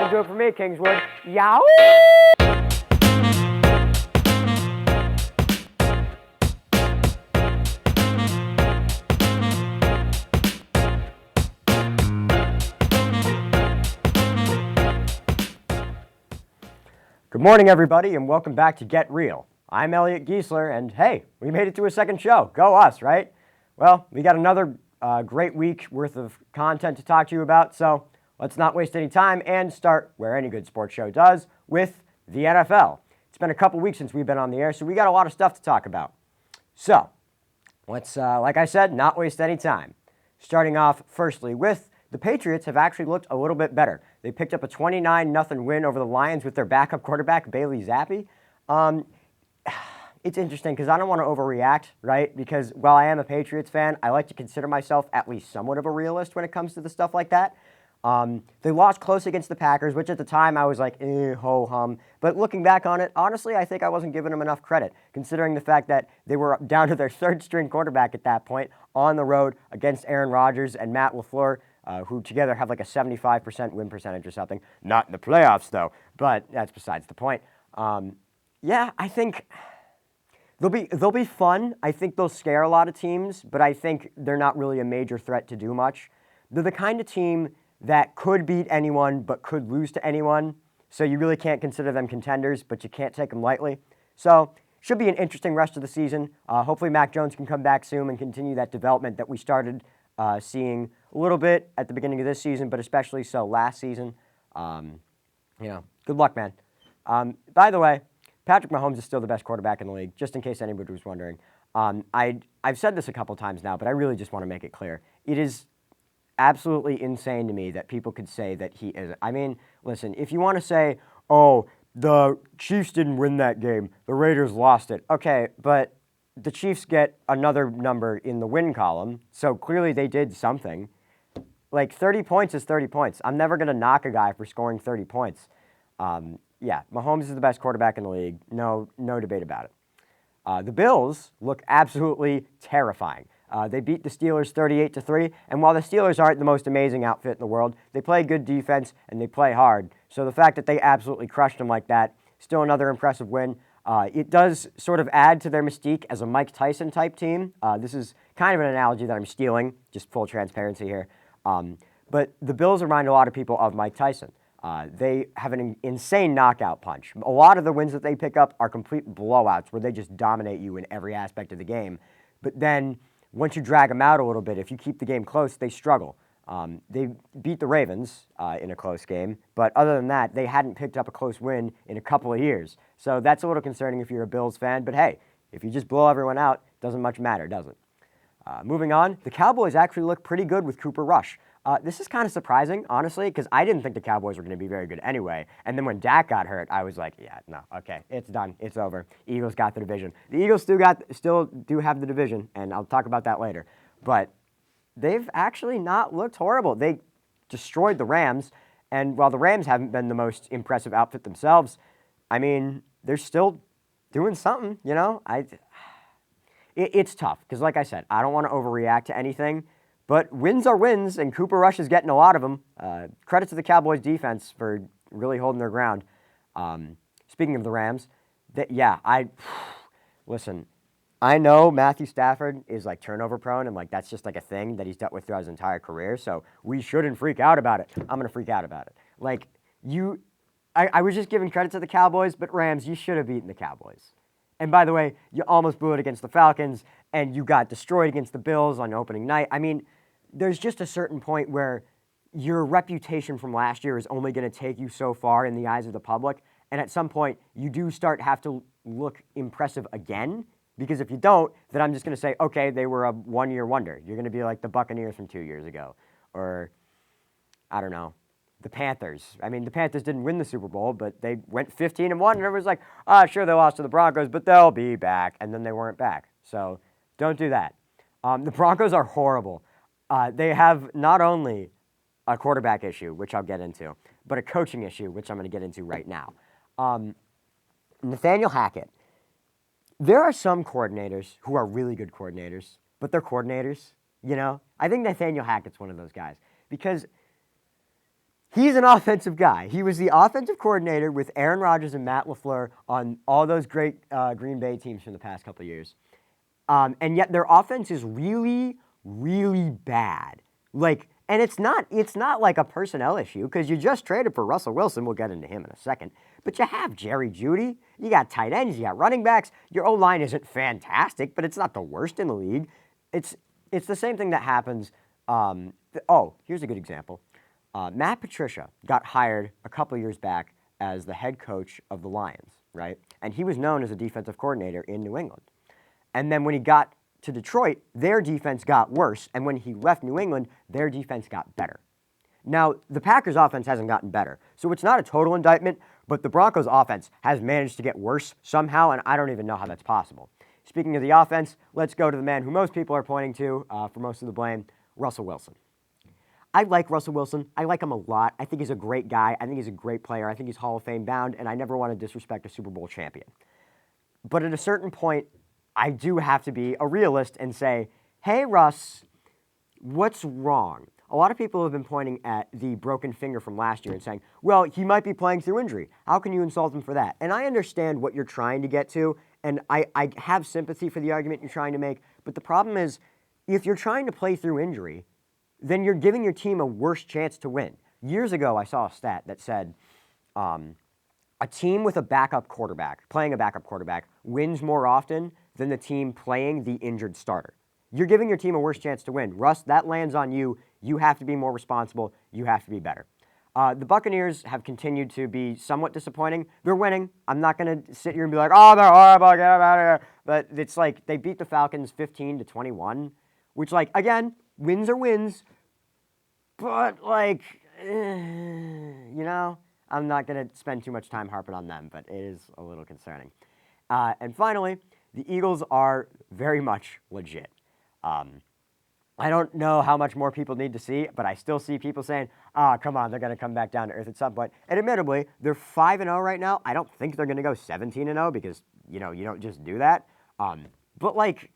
That'll do it for me, Kingswood. Yow! Good morning, everybody, and welcome back to Get Real. I'm Elliot Giesler, and hey, we made it to a second show. Go us, right? Well, we got another great week worth of content to talk to you about, so let's not waste any time and start where any good sports show does, with the NFL. It's been a couple weeks since we've been on the air, so we got a lot of stuff to talk about. So, let's, like I said, not waste any time. Starting off, firstly, with the Patriots have actually looked a little bit better. They picked up a 29-0 win over the Lions with their backup quarterback, Bailey Zappi. It's interesting because I don't want to overreact, right? Because while I am a Patriots fan, I like to consider myself at least somewhat of a realist when it comes to the stuff like that. They lost close against the Packers, which at the time I was like, ho-hum. But looking back on it, honestly, I think I wasn't giving them enough credit, considering the fact that they were down to their third-string quarterback at that point on the road against Aaron Rodgers and Matt LaFleur, who together have like a 75% win percentage or something. Not in the playoffs, though, but that's besides the point. Yeah, I think they'll be fun. I think they'll scare a lot of teams, but I think they're not really a major threat to do much. They're the kind of team that could beat anyone but could lose to anyone, so you really can't consider them contenders, but you can't take them lightly. So should be an interesting rest of the season. Hopefully Mac Jones can come back soon and continue that development that we started seeing a little bit at the beginning of this season, but especially so last season. Good luck, man. By the way, Patrick Mahomes is still the best quarterback in the league, just in case anybody was wondering. I've said this a couple times now, but I really just want to make it clear. It is absolutely insane to me that people could say that he isn't. I mean, listen, if you want to say, oh, the Chiefs didn't win that game, the Raiders lost it. Okay, but the Chiefs get another number in the win column, so clearly they did something. Like, 30 points is 30 points. I'm never going to knock a guy for scoring 30 points. Yeah, Mahomes is the best quarterback in the league. No debate about it. The Bills look absolutely terrifying. They beat the Steelers 38-3, and while the Steelers aren't the most amazing outfit in the world, they play good defense and they play hard. So the fact that they absolutely crushed them like that, still another impressive win. It does sort of add to their mystique as a Mike Tyson type team. This is kind of an analogy that I'm stealing, just full transparency here. But the Bills remind a lot of people of Mike Tyson. They have an insane knockout punch. A lot of the wins that they pick up are complete blowouts where they just dominate you in every aspect of the game. But then once you drag them out a little bit, if you keep the game close, they struggle. They beat the Ravens in a close game, but other than that, they hadn't picked up a close win in a couple of years. So that's a little concerning if you're a Bills fan, but hey, if you just blow everyone out, doesn't much matter, does it? Moving on, the Cowboys actually look pretty good with Cooper Rush. This is kind of surprising, honestly, because I didn't think the Cowboys were going to be very good anyway. And then when Dak got hurt, I was like, yeah, no, okay, it's done. It's over. Eagles got the division. The Eagles still do have the division, and I'll talk about that later. But they've actually not looked horrible. They destroyed the Rams, and while the Rams haven't been the most impressive outfit themselves, I mean, they're still doing something, you know? It's tough, because like I said, I don't want to overreact to anything. But wins are wins, and Cooper Rush is getting a lot of them. Credit to the Cowboys' defense for really holding their ground. Speaking of the Rams, listen, I know Matthew Stafford is like turnover prone, and like that's just like a thing that he's dealt with throughout his entire career, so we shouldn't freak out about it. I'm going to freak out about it. Like, I was just giving credit to the Cowboys, but Rams, you should have beaten the Cowboys. And by the way, you almost blew it against the Falcons, and you got destroyed against the Bills on opening night. I mean, there's just a certain point where your reputation from last year is only going to take you so far in the eyes of the public, and at some point, you do have to look impressive again, because if you don't, then I'm just going to say, okay, they were a one-year wonder. You're going to be like the Buccaneers from 2 years ago, or, I don't know, the Panthers. I mean, the Panthers didn't win the Super Bowl, but they went 15-1, and everyone's like, sure, they lost to the Broncos, but they'll be back, and then they weren't back. So don't do that. The Broncos are horrible. They have not only a quarterback issue, which I'll get into, but a coaching issue, which I'm going to get into right now. Nathaniel Hackett. There are some coordinators who are really good coordinators, but they're coordinators, you know? I think Nathaniel Hackett's one of those guys because He's an offensive guy. He was the offensive coordinator with Aaron Rodgers and Matt LaFleur on all those great Green Bay teams from the past couple of years. And yet their offense is really, really bad. And it's not like a personnel issue because you just traded for Russell Wilson. We'll get into him in a second. But you have Jerry Jeudy. You got tight ends. You got running backs. Your O-line isn't fantastic, but it's not the worst in the league. It's the same thing that happens. Here's a good example. Matt Patricia got hired a couple years back as the head coach of the Lions, right? And he was known as a defensive coordinator in New England. And then when he got to Detroit, their defense got worse. And when he left New England, their defense got better. Now, the Packers' offense hasn't gotten better. So it's not a total indictment, but the Broncos' offense has managed to get worse somehow, and I don't even know how that's possible. Speaking of the offense, let's go to the man who most people are pointing to for most of the blame, Russell Wilson. I like Russell Wilson. I like him a lot. I think he's a great guy. I think he's a great player. I think he's Hall of Fame bound, and I never want to disrespect a Super Bowl champion. But at a certain point, I do have to be a realist and say, hey, Russ, what's wrong? A lot of people have been pointing at the broken finger from last year and saying, well, he might be playing through injury. How can you insult him for that? And I understand what you're trying to get to, and I have sympathy for the argument you're trying to make. But the problem is, if you're trying to play through injury, then you're giving your team a worse chance to win. Years ago, I saw a stat that said a team with a backup quarterback, playing a backup quarterback, wins more often than the team playing the injured starter. You're giving your team a worse chance to win. Russ, that lands on you. You have to be more responsible. You have to be better. The Buccaneers have continued to be somewhat disappointing. They're winning. I'm not going to sit here and be like, oh, they're horrible, get them out of here. But it's like they beat the Falcons 15-21, which, like, again, wins are wins. But, like, you know, I'm not going to spend too much time harping on them, but it is a little concerning. And finally, the Eagles are very much legit. I don't know how much more people need to see, but I still see people saying, come on, they're going to come back down to earth at some point. And admittedly, they're 5-0 right now. I don't think they're going to go 17-0 because, you know, you don't just do that. But, like,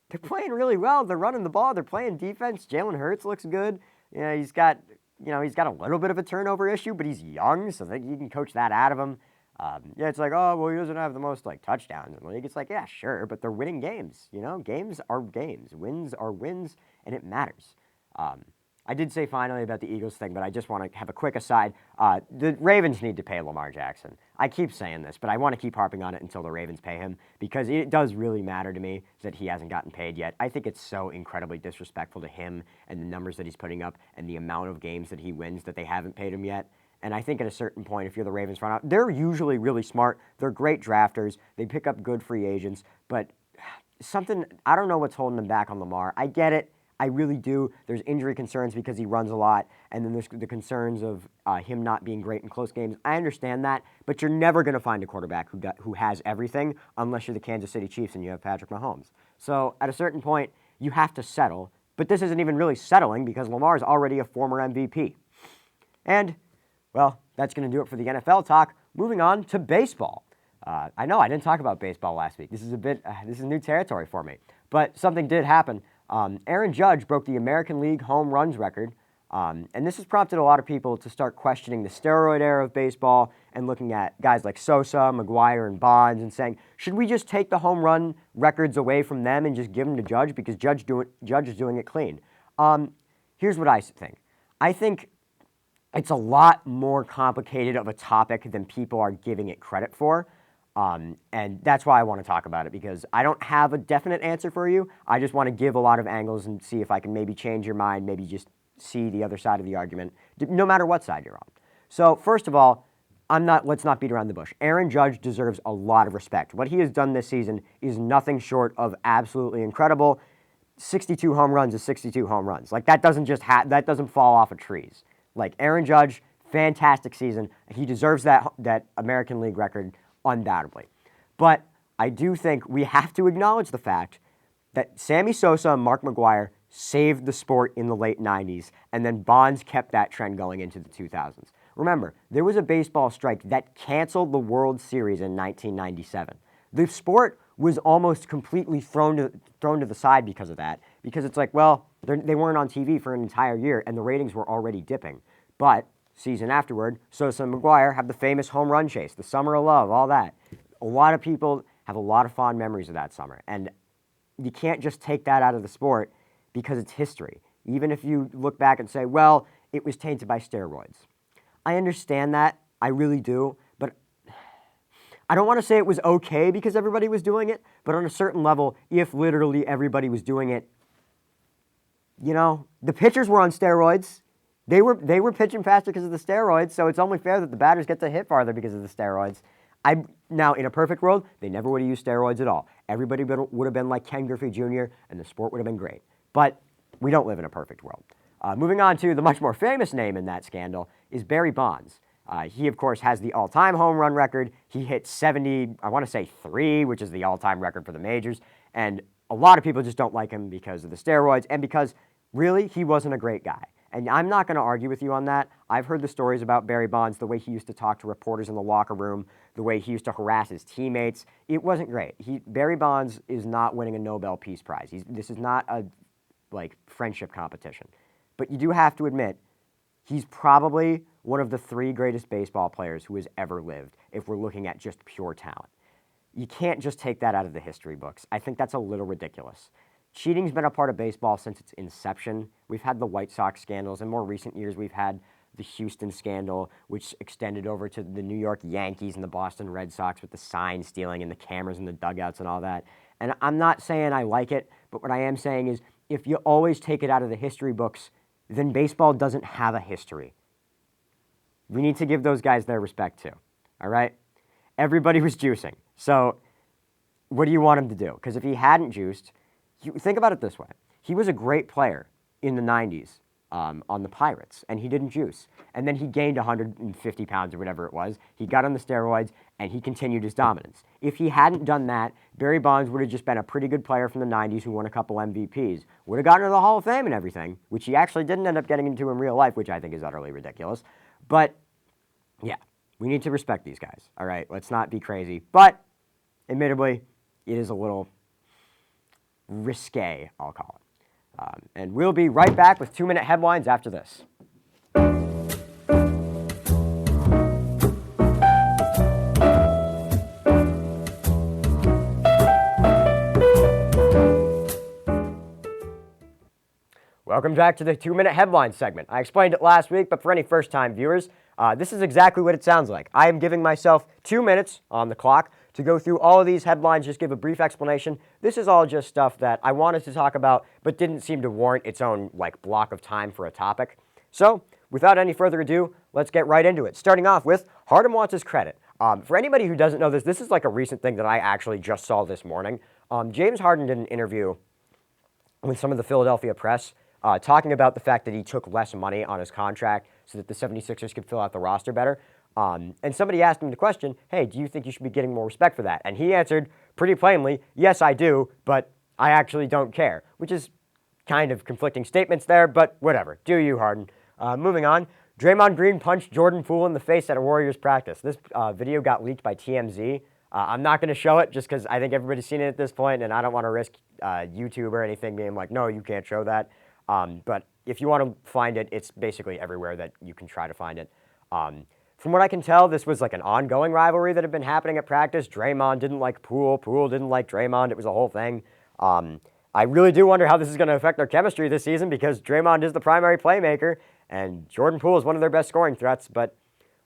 they're playing really well. They're running the ball. They're playing defense. Jalen Hurts looks good. You know, he's got a little bit of a turnover issue, but he's young, so that you can coach that out of him. It's like, oh, well, he doesn't have the most, like, touchdowns in the league. It's like, yeah, sure, but they're winning games, you know? Games are games. Wins are wins, and it matters. I did say finally about the Eagles thing, but I just want to have a quick aside. The Ravens need to pay Lamar Jackson. I keep saying this, but I want to keep harping on it until the Ravens pay him because it does really matter to me that he hasn't gotten paid yet. I think it's so incredibly disrespectful to him and the numbers that he's putting up and the amount of games that he wins that they haven't paid him yet. And I think at a certain point, if you're the Ravens front out, they're usually really smart. They're great drafters. They pick up good free agents. But I don't know what's holding them back on Lamar. I get it. I really do. There's injury concerns because he runs a lot. And then there's the concerns of him not being great in close games. I understand that. But you're never going to find a quarterback who has everything unless you're the Kansas City Chiefs and you have Patrick Mahomes. So at a certain point, you have to settle. But this isn't even really settling because Lamar is already a former MVP. And well, that's going to do it for the NFL talk. Moving on to baseball. I know I didn't talk about baseball last week. This is new territory for me. But something did happen. Aaron Judge broke the American League home runs record. And this has prompted a lot of people to start questioning the steroid era of baseball and looking at guys like Sosa, McGwire, and Bonds and saying, should we just take the home run records away from them and just give them to Judge because Judge is doing it clean? Here's what I think. I think it's a lot more complicated of a topic than people are giving it credit for. And that's why I want to talk about it, because I don't have a definite answer for you. I just want to give a lot of angles and see if I can maybe change your mind, maybe just see the other side of the argument, no matter what side you're on. So first of all, let's not beat around the bush. Aaron Judge deserves a lot of respect. What he has done this season is nothing short of absolutely incredible. 62 home runs is 62 home runs. Like, that doesn't that doesn't fall off of trees. Like, Aaron Judge, fantastic season. He deserves that American League record undoubtedly. But I do think we have to acknowledge the fact that Sammy Sosa and Mark McGwire saved the sport in the late 90s, and then Bonds kept that trend going into the 2000s. Remember, there was a baseball strike that canceled the World Series in 1997. The sport was almost completely thrown to the side because of that, because it's like, well, they weren't on TV for an entire year, and the ratings were already dipping. But season afterward, Sosa and McGwire have the famous home run chase, the summer of love, all that. A lot of people have a lot of fond memories of that summer. And you can't just take that out of the sport because it's history. Even if you look back and say, well, it was tainted by steroids. I understand that. I really do. But I don't want to say it was okay because everybody was doing it. But on a certain level, if literally everybody was doing it, you know, the pitchers were on steroids. They were pitching faster because of the steroids, so it's only fair that the batters get to hit farther because of the steroids. Now, in a perfect world, they never would have used steroids at all. Everybody would have been like Ken Griffey Jr., and the sport would have been great. But we don't live in a perfect world. Moving on to the much more famous name in that scandal is Barry Bonds. He, of course, has the all-time home run record. He hit 70, I want to say 3, which is the all-time record for the majors. And a lot of people just don't like him because of the steroids and because, really, he wasn't a great guy. And I'm not going to argue with you on that. I've heard the stories about Barry Bonds, the way he used to talk to reporters in the locker room, the way he used to harass his teammates. It wasn't great. Barry Bonds is not winning a Nobel Peace Prize. This is not a friendship competition. But you do have to admit, he's probably one of the 3 greatest baseball players who has ever lived, if we're looking at just pure talent. You can't just take that out of the history books. I think that's a little ridiculous. Cheating's been a part of baseball since its inception. We've had the White Sox scandals. In more recent years, we've had the Houston scandal, which extended over to the New York Yankees and the Boston Red Sox with the sign stealing and the cameras in the dugouts and all that. And I'm not saying I like it, but what I am saying is if you always take it out of the history books, then baseball doesn't have a history. We need to give those guys their respect too, all right? Everybody was juicing. So what do you want him to do? Because if he hadn't juiced, think about it this way. He was a great player in the 90s on the Pirates, and he didn't juice. And then he gained 150 pounds or whatever it was. He got on the steroids, and he continued his dominance. If he hadn't done that, Barry Bonds would have just been a pretty good player from the 90s who won a couple MVPs. Would have gotten into the Hall of Fame and everything, which he actually didn't end up getting into in real life, which I think is utterly ridiculous. But, yeah, we need to respect these guys, all right? Let's not be crazy. But, admittedly, it is a little risque, I'll call it. And we'll be right back with 2-minute headlines after this. Welcome back to the 2-minute headlines segment. I explained it last week, but for any first-time viewers, this is exactly what it sounds like. I am giving myself 2 minutes on the clock to go through all of these headlines, just give a brief explanation. This is all just stuff that I wanted to talk about, but didn't seem to warrant its own block of time for a topic. So, without any further ado, let's get right into it. Starting off with, Harden wants his credit. For anybody who doesn't know this is like a recent thing that I actually just saw this morning. James Harden did an interview with some of the Philadelphia press, talking about the fact that he took less money on his contract so that the 76ers could fill out the roster better. And somebody asked him the question, hey, do you think you should be getting more respect for that? And he answered pretty plainly, yes, I do, but I actually don't care, which is kind of conflicting statements there, but whatever. Do you, Harden? Moving on, Draymond Green punched Jordan Poole in the face at a Warriors practice. This video got leaked by TMZ. I'm not going to show it just because I think everybody's seen it at this point, and I don't want to risk YouTube or anything being like, no, you can't show that. But if you want to find it, it's basically everywhere that you can try to find it. From what I can tell, this was like an ongoing rivalry that had been happening at practice. Draymond didn't like Poole. Poole didn't like Draymond. It was a whole thing. I really do wonder how this is going to affect their chemistry this season because Draymond is the primary playmaker and Jordan Poole is one of their best scoring threats, but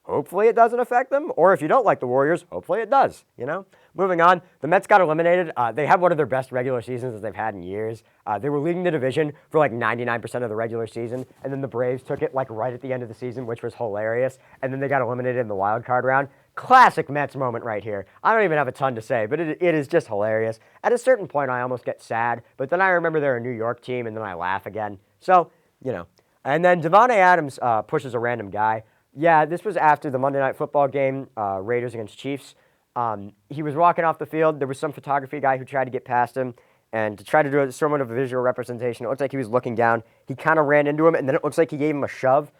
hopefully it doesn't affect them. Or if you don't like the Warriors, hopefully it does, you know? Moving on, the Mets got eliminated. They had one of their best regular seasons that they've had in years. They were leading the division for 99% of the regular season, and then the Braves took it right at the end of the season, which was hilarious, and then they got eliminated in the wild card round. Classic Mets moment right here. I don't even have a ton to say, but it is just hilarious. At a certain point, I almost get sad, but then I remember they're a New York team, and then I laugh again. So, you know. And then Devontae Adams pushes a random guy. Yeah, this was after the Monday Night Football game, Raiders against Chiefs. He was walking off the field. There was some photography guy who tried to get past him, and to try to do somewhat of a visual representation, it looks like he was looking down. He kind of ran into him, and then it looks like he gave him a shove.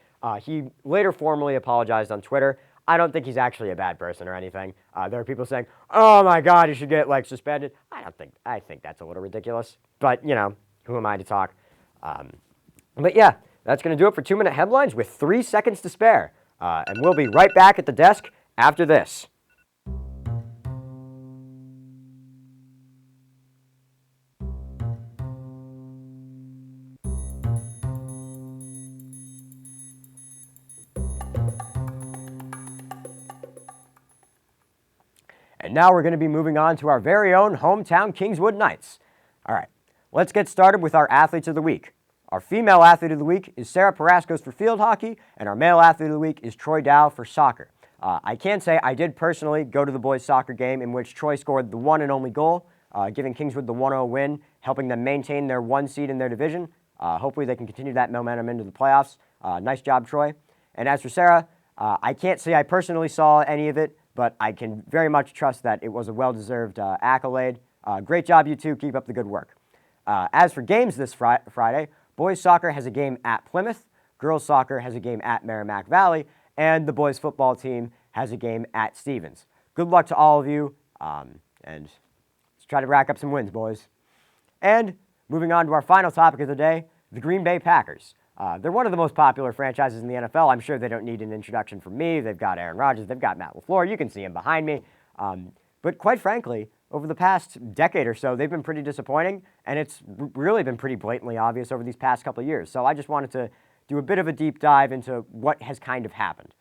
He later formally apologized on Twitter. I don't think he's actually a bad person or anything. There are people saying, oh my God, he should get suspended. I think that's a little ridiculous. But, you know, who am I to talk? But yeah, That's going to do it for 2-minute headlines with 3 seconds to spare. And we'll be right back at the desk after this. And now we're going to be moving on to our very own hometown Kingswood Knights. All right, let's get started with our athletes of the week. Our female athlete of the week is Sarah Paraskos for field hockey, and our male athlete of the week is Troy Dow for soccer. I can say I did personally go to the boys' soccer game in which Troy scored the one and only goal, giving Kingswood the 1-0 win, helping them maintain their 1 seed in their division. Hopefully they can continue that momentum into the playoffs. Nice job, Troy. And as for Sarah, I can't say I personally saw any of it, but I can very much trust that it was a well-deserved accolade. Great job, you two. Keep up the good work. As for games this Friday, boys soccer has a game at Plymouth, girls soccer has a game at Merrimack Valley, and the boys football team has a game at Stevens. Good luck to all of you, and let's try to rack up some wins, boys. And moving on to our final topic of the day, the Green Bay Packers. They're one of the most popular franchises in the NFL. I'm sure they don't need an introduction from me. They've got Aaron Rodgers. They've got Matt LaFleur. You can see him behind me. But quite frankly, over the past decade or so, they've been pretty disappointing, and it's really been pretty blatantly obvious over these past couple of years. So I just wanted to do a bit of a deep dive into what has kind of happened.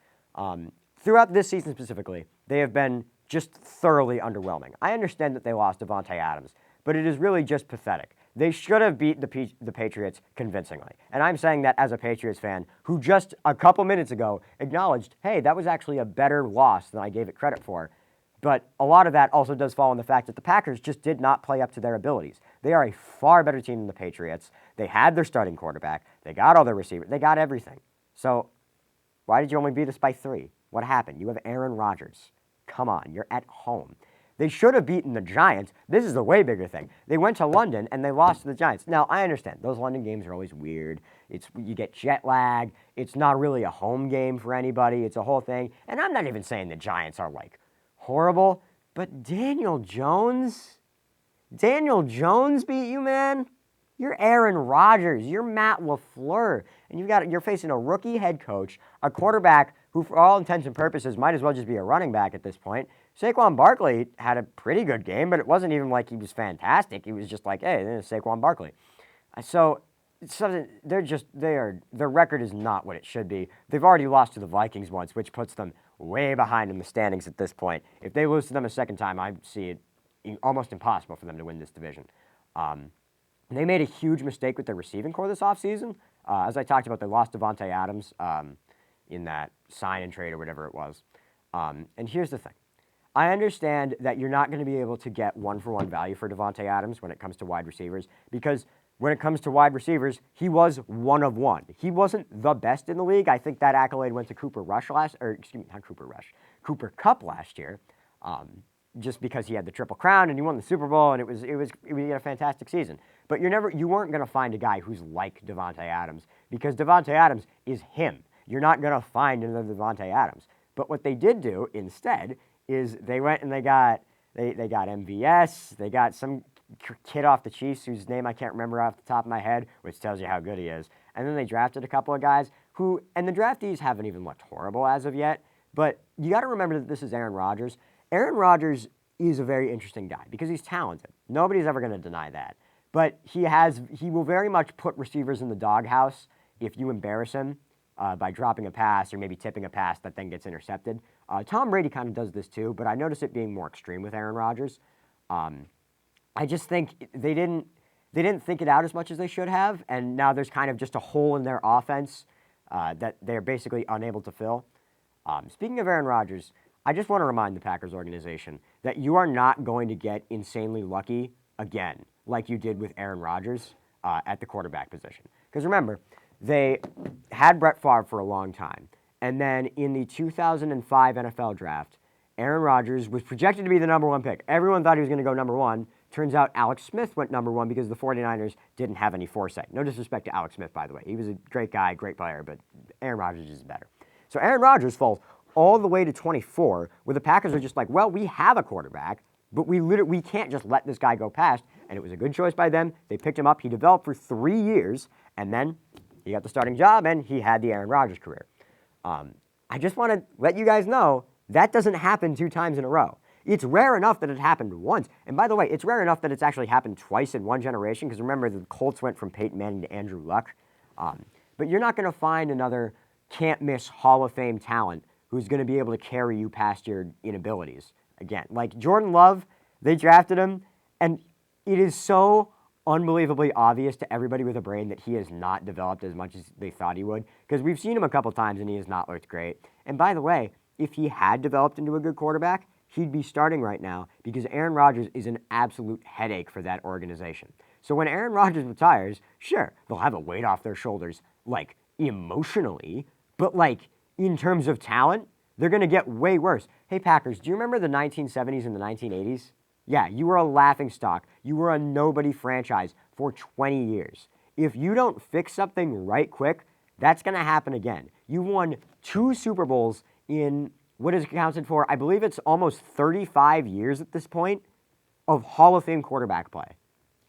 Throughout this season specifically, they have been just thoroughly underwhelming. I understand that they lost Devontae Adams, but it is really just pathetic. They should have beat the Patriots convincingly. And I'm saying that as a Patriots fan who just a couple minutes ago acknowledged, hey, that was actually a better loss than I gave it credit for. But a lot of that also does fall on the fact that the Packers just did not play up to their abilities. They are a far better team than the Patriots. They had their starting quarterback. They got all their receivers. They got everything. So why did you only beat us by 3? What happened? You have Aaron Rodgers. Come on, you're at home. They should have beaten the Giants. This is the way bigger thing. They went to London and they lost to the Giants. Now, I understand. Those London games are always weird. You get jet lag. It's not really a home game for anybody. It's a whole thing. And I'm not even saying the Giants are, like, horrible. But Daniel Jones beat you, man. You're Aaron Rodgers. You're Matt LaFleur. And you're facing a rookie head coach, a quarterback who, for all intents and purposes, might as well just be a running back at this point. Saquon Barkley had a pretty good game, but it wasn't even like he was fantastic. He was just like, hey, this is Saquon Barkley. So their record is not what it should be. They've already lost to the Vikings once, which puts them way behind in the standings at this point. If they lose to them a second time, I see it almost impossible for them to win this division. They made a huge mistake with their receiving core this offseason. As I talked about, they lost Devontae Adams in that sign and trade or whatever it was. And here's the thing. I understand that you're not going to be able to get one-for-one value for Devontae Adams when it comes to wide receivers, because when it comes to wide receivers, he was one of one. He wasn't the best in the league. I think that accolade went to Cooper Kupp last year, just because he had the Triple Crown and he won the Super Bowl, and he had a fantastic season. But you weren't going to find a guy who's like Devontae Adams, because Devontae Adams is him. You're not going to find another Devontae Adams. But what they did do instead is they went and they got MVS, they got some kid off the Chiefs whose name I can't remember off the top of my head, which tells you how good he is. And then they drafted a couple of guys and the draftees haven't even looked horrible as of yet, but you got to remember that this is Aaron Rodgers. Aaron Rodgers is a very interesting guy because he's talented. Nobody's ever going to deny that. But he will very much put receivers in the doghouse if you embarrass him by dropping a pass or maybe tipping a pass that then gets intercepted. Tom Brady kind of does this too, but I notice it being more extreme with Aaron Rodgers. I just think they didn't think it out as much as they should have, and now there's kind of just a hole in their offense that they're basically unable to fill. Speaking of Aaron Rodgers, I just want to remind the Packers organization that you are not going to get insanely lucky again like you did with Aaron Rodgers at the quarterback position. Because remember, they had Brett Favre for a long time. And then in the 2005 NFL draft, Aaron Rodgers was projected to be the number 1 pick. Everyone thought he was going to go number 1. Turns out Alex Smith went number 1 because the 49ers didn't have any foresight. No disrespect to Alex Smith, by the way. He was a great guy, great player, but Aaron Rodgers is better. So Aaron Rodgers falls all the way to 24, where the Packers are just like, well, we have a quarterback, but we can't just let this guy go past. And it was a good choice by them. They picked him up. He developed for 3 years, and then he got the starting job, and he had the Aaron Rodgers career. I just want to let you guys know that doesn't happen 2 times in a row. It's rare enough that it happened once. And by the way, it's rare enough that it's actually happened twice in one generation, because remember, the Colts went from Peyton Manning to Andrew Luck. But you're not going to find another can't-miss Hall of Fame talent who's going to be able to carry you past your inabilities again. Like Jordan Love, they drafted him, and it is so unbelievably obvious to everybody with a brain that he has not developed as much as they thought he would, because we've seen him a couple times and he has not looked great. And by the way, if he had developed into a good quarterback, he'd be starting right now, because Aaron Rodgers is an absolute headache for that organization. So when Aaron Rodgers retires, sure, they'll have a weight off their shoulders, like emotionally, but like in terms of talent, they're going to get way worse. Hey, Packers, do you remember the 1970s and the 1980s? Yeah, you were a laughingstock. You were a nobody franchise for 20 years. If you don't fix something right quick, that's going to happen again. You won 2 Super Bowls in what is accounted for, I believe it's almost 35 years at this point, of Hall of Fame quarterback play.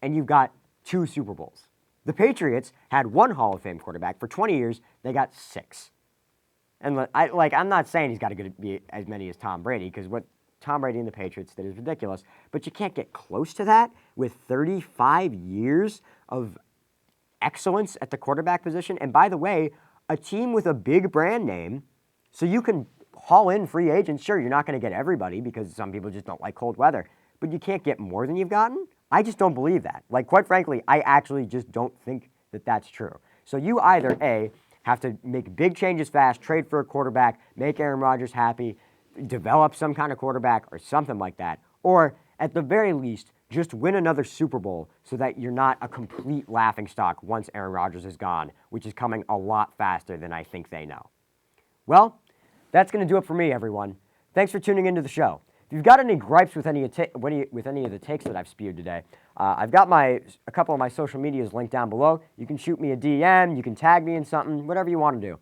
And you've got 2 Super Bowls. The Patriots had 1 Hall of Fame quarterback. For 20 years, they got 6. And I'm not saying he's got to be as many as Tom Brady, because what Tom Brady and the Patriots did is ridiculous, but you can't get close to that with 35 years of excellence at the quarterback position. And by the way, a team with a big brand name, so you can haul in free agents. Sure, you're not going to get everybody, because some people just don't like cold weather, but you can't get more than you've gotten? I just don't believe that. Like, quite frankly, I actually just don't think that that's true. So you either, A, have to make big changes fast, trade for a quarterback, make Aaron Rodgers happy, develop some kind of quarterback or something like that. Or, at the very least, just win another Super Bowl so that you're not a complete laughingstock once Aaron Rodgers is gone, which is coming a lot faster than I think they know. Well, that's going to do it for me, everyone. Thanks for tuning into the show. If you've got any gripes with any of the takes that I've spewed today, I've got a couple of my social medias linked down below. You can shoot me a DM, you can tag me in something, whatever you want to do.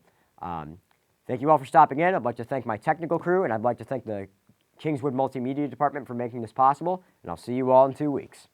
Thank you all for stopping in. I'd like to thank my technical crew, and I'd like to thank the Kingswood Multimedia Department for making this possible, and I'll see you all in 2 weeks.